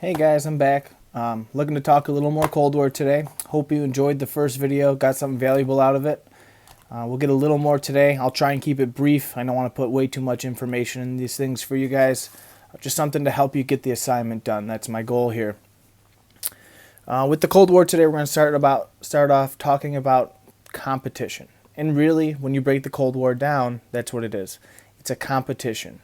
Hey guys, I'm back. Looking to talk a little more Cold War today. Hope you enjoyed the first video, got something valuable out of it. We'll get a little more today. I'll try and keep it brief. I don't want to put way too much information in these things for you guys. Just something to help you get the assignment done. That's my goal here. With the Cold War today, we're going to start off talking about competition. And really, when you break the Cold War down, that's what it is. It's a competition.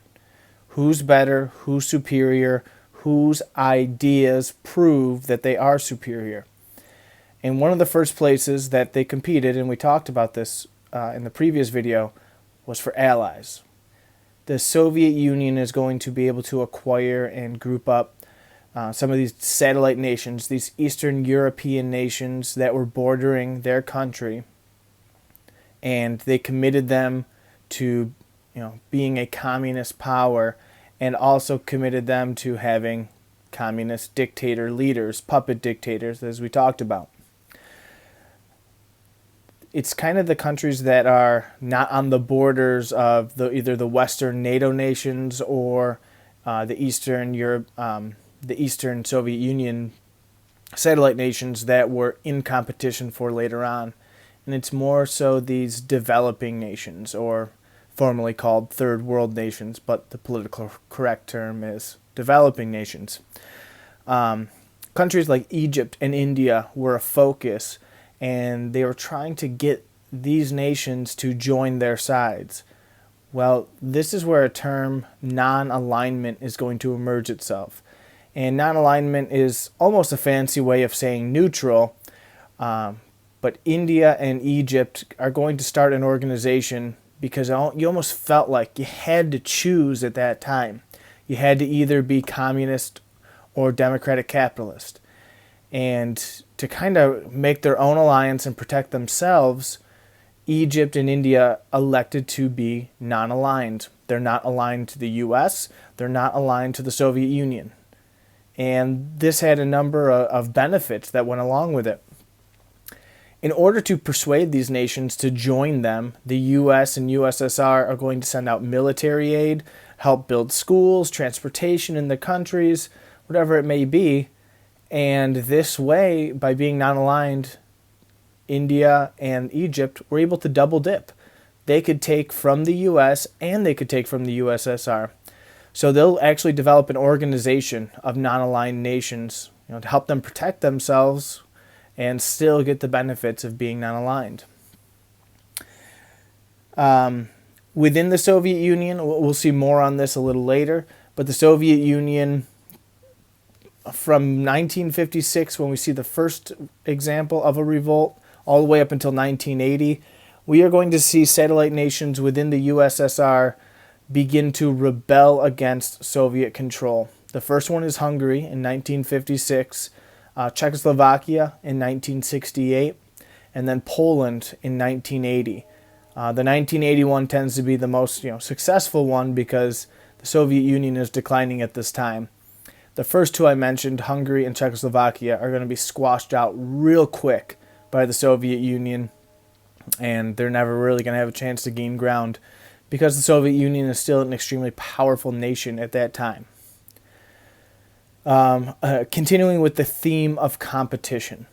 Who's better? Who's superior? Whose ideas prove that they are superior. And one of the first places that they competed, and we talked about this in the previous video, was for allies. The Soviet Union is going to be able to acquire and group up some of these satellite nations, these Eastern European nations that were bordering their country, and they committed them to, being a communist power, and also committed them to having communist dictator leaders, puppet dictators, as we talked about. It's kind of the countries that are not on the borders of either the Western NATO nations or the Eastern Europe, the Eastern Soviet Union satellite nations that were in competition for later on. And it's more so these developing nations, or formerly called third world nations, but the political correct term is developing nations. Countries like Egypt and India were a focus, and they were trying to get these nations to join their sides. Well, this is where a term non-alignment is going to emerge itself. And non-alignment is almost a fancy way of saying neutral, but India and Egypt are going to start an organization because you almost felt like you had to choose at that time. You had to either be communist or democratic capitalist. And to kind of make their own alliance and protect themselves, Egypt and India elected to be non-aligned. They're not aligned to the U.S., they're not aligned to the Soviet Union. And this had a number of benefits that went along with it. In order to persuade these nations to join them, the U.S. and USSR are going to send out military aid, help build schools, transportation in the countries, whatever it may be. And this way, by being non-aligned, India and Egypt were able to double dip. They could take from the U.S. and they could take from the USSR. So they'll actually develop an organization of non-aligned nations, to help them protect themselves and still get the benefits of being non-aligned. Within the Soviet Union, we'll see more on this a little later, but the Soviet Union, from 1956, when we see the first example of a revolt, all the way up until 1980, we are going to see satellite nations within the USSR begin to rebel against Soviet control. The first one is Hungary in 1956, Czechoslovakia in 1968, and then Poland in 1980. The 1981 tends to be the most successful one because the Soviet Union is declining at this time. The first two I mentioned, Hungary and Czechoslovakia, are going to be squashed out real quick by the Soviet Union, and they're never really going to have a chance to gain ground because the Soviet Union is still an extremely powerful nation at that time. Continuing with the theme of competition.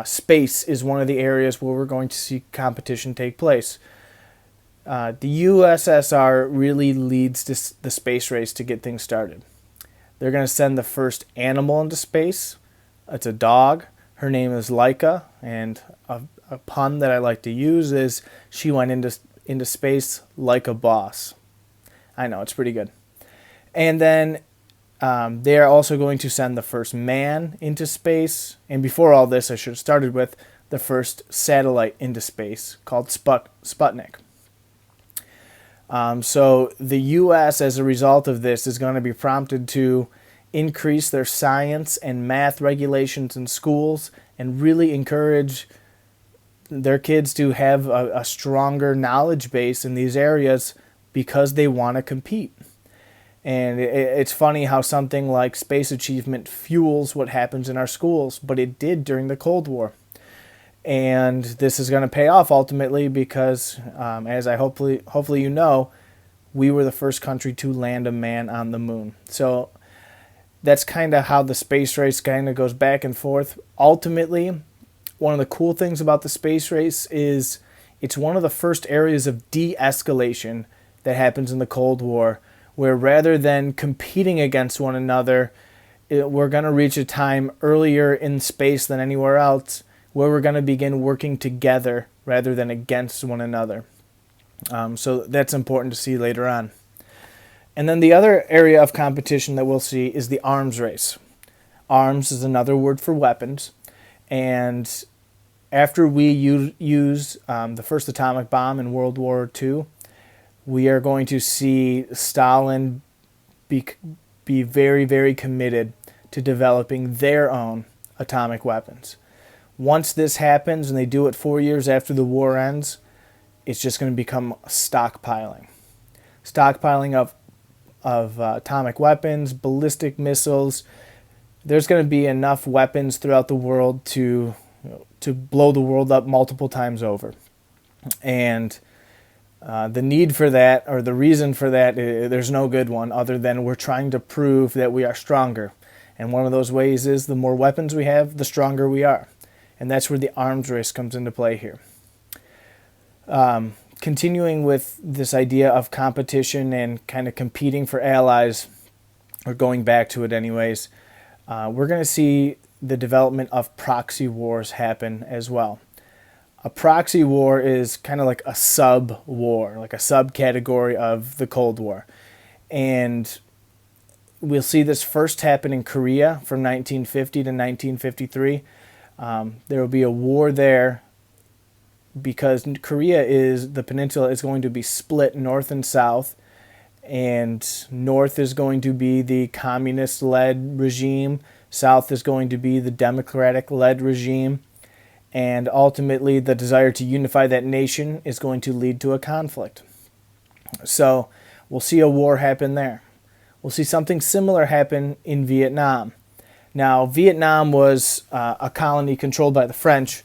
Space is one of the areas where we're going to see competition take place. The USSR really leads the space race to get things started. They're going to send the first animal into space. It's a dog. Her name is Laika, and a pun that I like to use is she went into space like a boss. I know, it's pretty good. And then they are also going to send the first man into space. And before all this, I should have started with the first satellite into space called Sputnik. So the U.S., as a result of this, is going to be prompted to increase their science and math regulations in schools and really encourage their kids to have a stronger knowledge base in these areas because they want to compete. And it's funny how something like space achievement fuels what happens in our schools, but it did during the Cold War. And this is going to pay off ultimately because, as I hopefully you know, we were the first country to land a man on the moon. So that's kind of how the space race kind of goes back and forth. Ultimately, one of the cool things about the space race is it's one of the first areas of de-escalation that happens in the Cold War, where rather than competing against one another, we're going to reach a time earlier in space than anywhere else where we're going to begin working together rather than against one another. So that's important to see later on. And then the other area of competition that we'll see is the arms race. Arms is another word for weapons. And after we use the first atomic bomb in World War II, we are going to see Stalin be very, very committed to developing their own atomic weapons. Once this happens, and they do it 4 years after the war ends, it's just going to become stockpiling. Stockpiling of atomic weapons, ballistic missiles. There's going to be enough weapons throughout the world to blow the world up multiple times over. And the need for that, or the reason for that, there's no good one other than we're trying to prove that we are stronger. And one of those ways is the more weapons we have, the stronger we are. And that's where the arms race comes into play here. Continuing with this idea of competition and kind of competing for allies, or going back to it anyways, we're going to see the development of proxy wars happen as well. A proxy war is kind of like a sub-war, like a subcategory of the Cold War. And we'll see this first happen in Korea from 1950 to 1953. There will be a war there because the peninsula is going to be split north and south. And north is going to be the communist-led regime. South is going to be the democratic-led regime. And ultimately, the desire to unify that nation is going to lead to a conflict. So we'll see a war happen there. We'll see something similar happen in Vietnam. Now, Vietnam was a colony controlled by the French,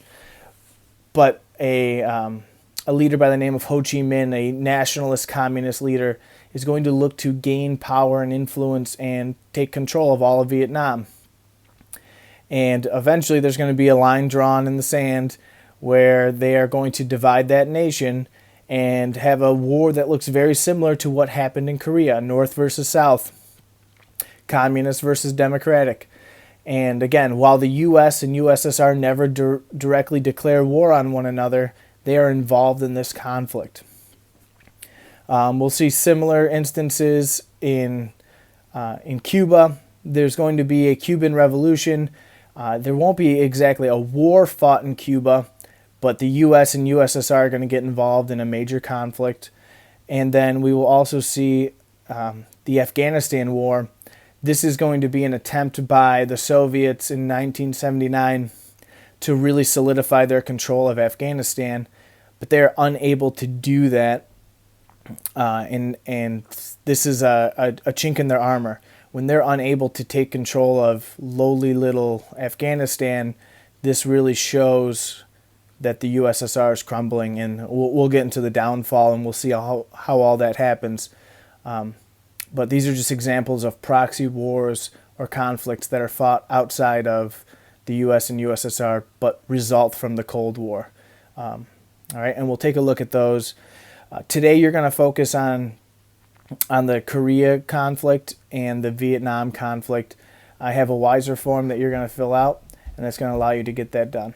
but a leader by the name of Ho Chi Minh, a nationalist communist leader, is going to look to gain power and influence and take control of all of Vietnam. And eventually there's going to be a line drawn in the sand where they are going to divide that nation and have a war that looks very similar to what happened in Korea, North versus South, communist versus democratic. And again, while the U.S. and USSR never directly declare war on one another, they are involved in this conflict. We'll see similar instances in Cuba. There's going to be a Cuban revolution. There won't be exactly a war fought in Cuba, but the U.S. and USSR are going to get involved in a major conflict. And then we will also see the Afghanistan war. This is going to be an attempt by the Soviets in 1979 to really solidify their control of Afghanistan, but they're unable to do that. And this is a chink in their armor. When they're unable to take control of lowly little Afghanistan, this really shows that the USSR is crumbling, and we'll get into the downfall and we'll see how all that happens. But these are just examples of proxy wars or conflicts that are fought outside of the U.S. and USSR but result from the Cold War. All right, and we'll take a look at those. Today you're going to focus on the Korea conflict and the Vietnam conflict. I have a wiser form that you're going to fill out, and that's going to allow you to get that done.